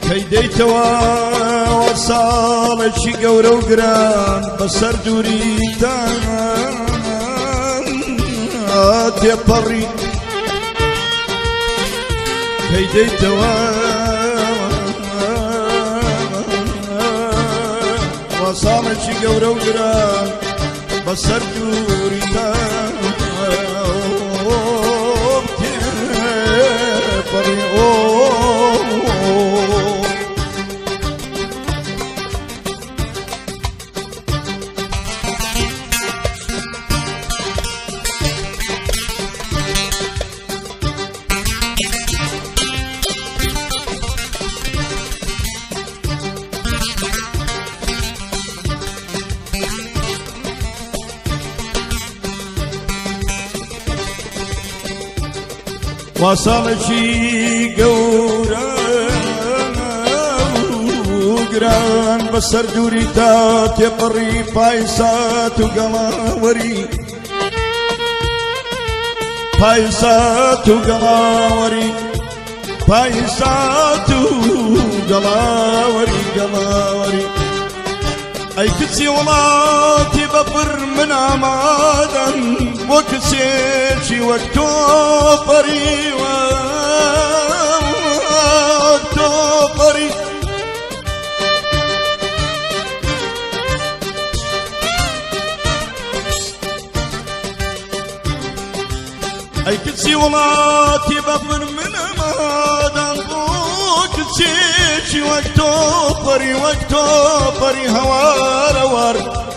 كيديتوا وصالتشي قورا وقران بسر دوريتان تيبري كيديتوا وصالتشي قورا وقران بسر دوريتان تيبري وصالتشي قورا وقران بسر دوريتات يقري بايسات وقلاوري بايسات وقلاوري بايسات وقلاوري قلاوري اي كتسي ولاتي بفر من عمادا وكسيتشي واكتوبري واكتوبري اي كتسي ولاتي بفر من عمادا وكسيتشي واكتوبري واكتوبري هوار هوار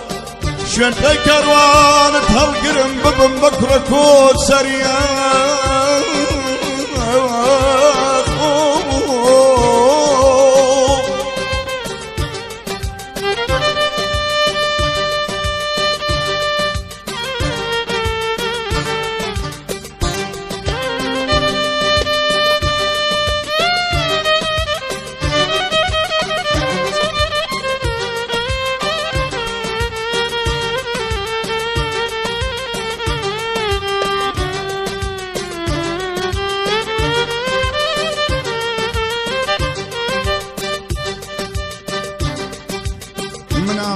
شوين كروان تهالقرم ببن بكرة كود سريان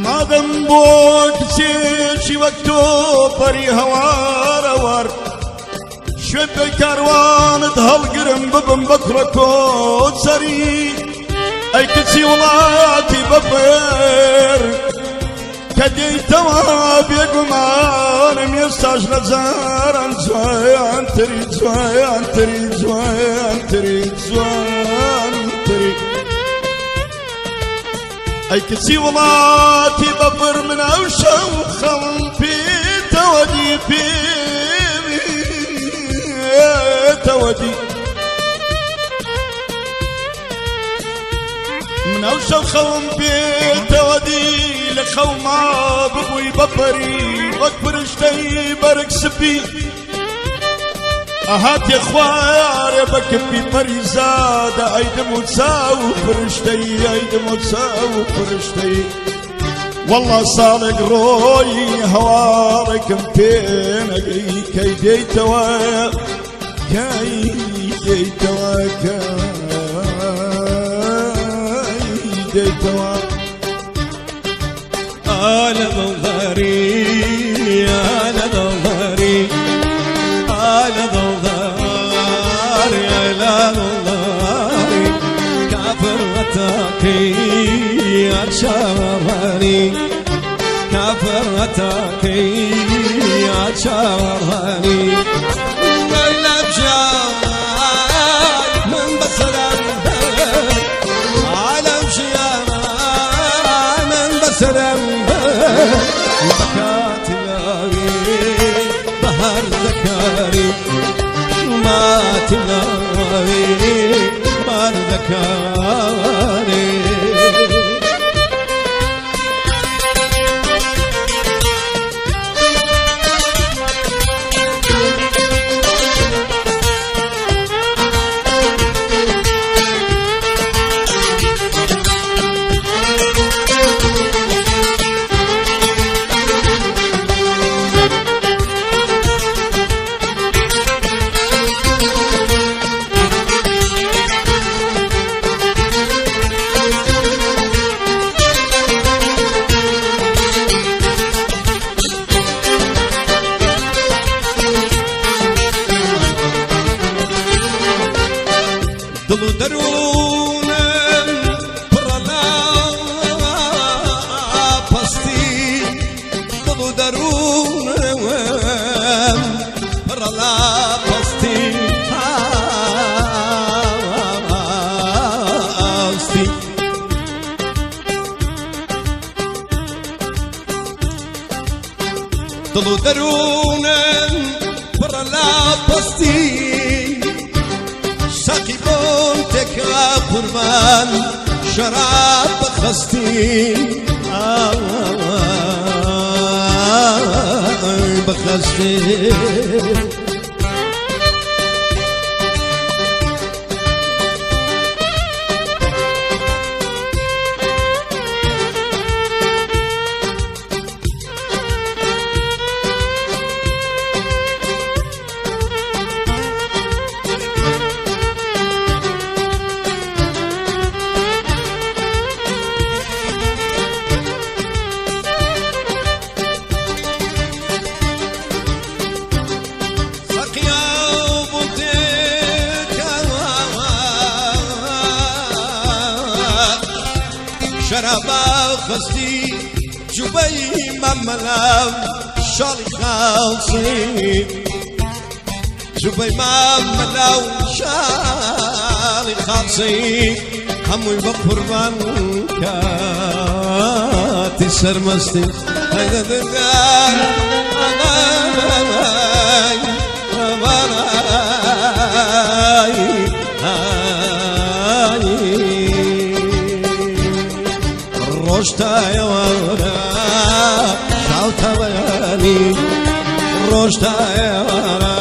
ما ذنبوك سيشي واكتوبري هوار هوار شب كروان تهالقرم ببن بكرة كود سري اي كتسي ولاتي بفر كديتوا بيقمان ميستاج لزارن زوان تريد زوان تريد زوان تريد زوان تريد اي كتسي ولاتي بفر من اوشا وخلم في تودي في تودي من اوشا وخلم في تودي لخوما ببوي بفري واكبر اشتي برك سبي اهات يا خوار بكبي مريزادة ايدم وتساو فرشتي ايدم وتساو فرشتي والله صادق روي هوارك مبين اقري كيديتوا كيديتوا كيديتوا على ظهري على ظهري على ظهري على ظهري كافر وتاكي أتشاورني كافر وتاكي أتشاورني ولا بجاي من بسلام عالم شيانا من بسلام زكاة الناري بهر ذكاري ما تناري بهر ذكاري دڵ و دەروونم پڕە لا پەستی ساقی بۆم تێکا قوربان شەراب بەخەستی بەخەستی شرابا خستی جوبەی مامەلاو شاڵی خاڵسی جوبەی مامەلاو شاڵی خاڵسی هەمووی بە قوربان کاتی سەرمەستی ڕۆژتایەوەرە شاوتە بەیانی ڕۆژتایەوەرە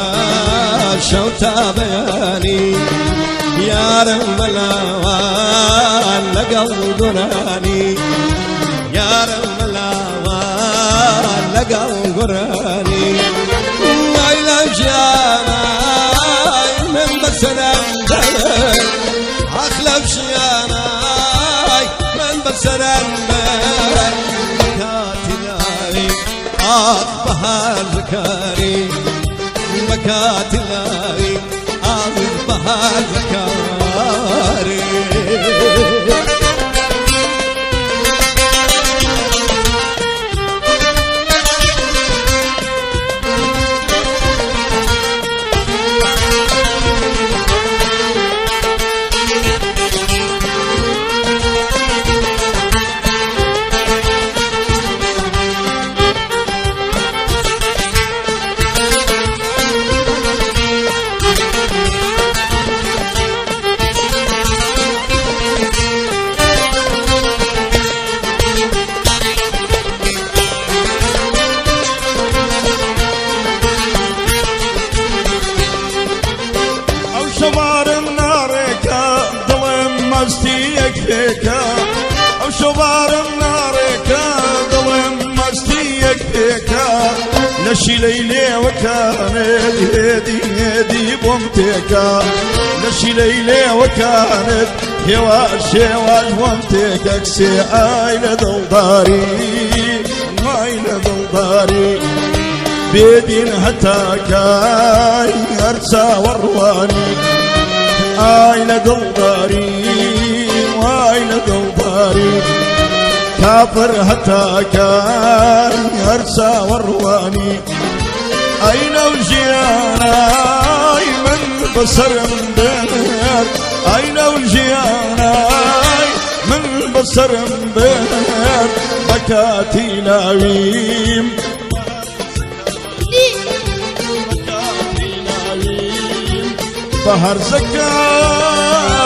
شاوتە بەیانی یارم بەلاوان لەگەڵ گۆرانی یارم بەلاوان لەگەڵ گۆرانی وای لەو ژیانای من بەسەرەندەی ئاخ لەو ژیانای من بەسەرەندەی بەکاتی لاوی ئاخ بەهار زەکاری بەکاتی لاوی ئاخ بەهار زەکاری شوارم نارێکە دڵم مەستیەک پێکە ئەو شوارم نارێکە دڵم مەستیەک پێکە لەشی لەی لێوەکانت هێدی هێدی بۆم تێکە لەشی لەی لێوەکانت هێواش هێواش بۆم تێکە کسێ ئای لە دڵداری وای لە دڵداری بێدین هەتاکای هەر چاوەڕوانی ئای لە دڵداری وای لە دڵداری کافر هەتاکای هەر چاوەڕوانی ئەی لەو ژیانای من بەسەرم بێر ئەی لەو ژیانای من بەسەرم بێر بەکاتی لاویم بهر زكاري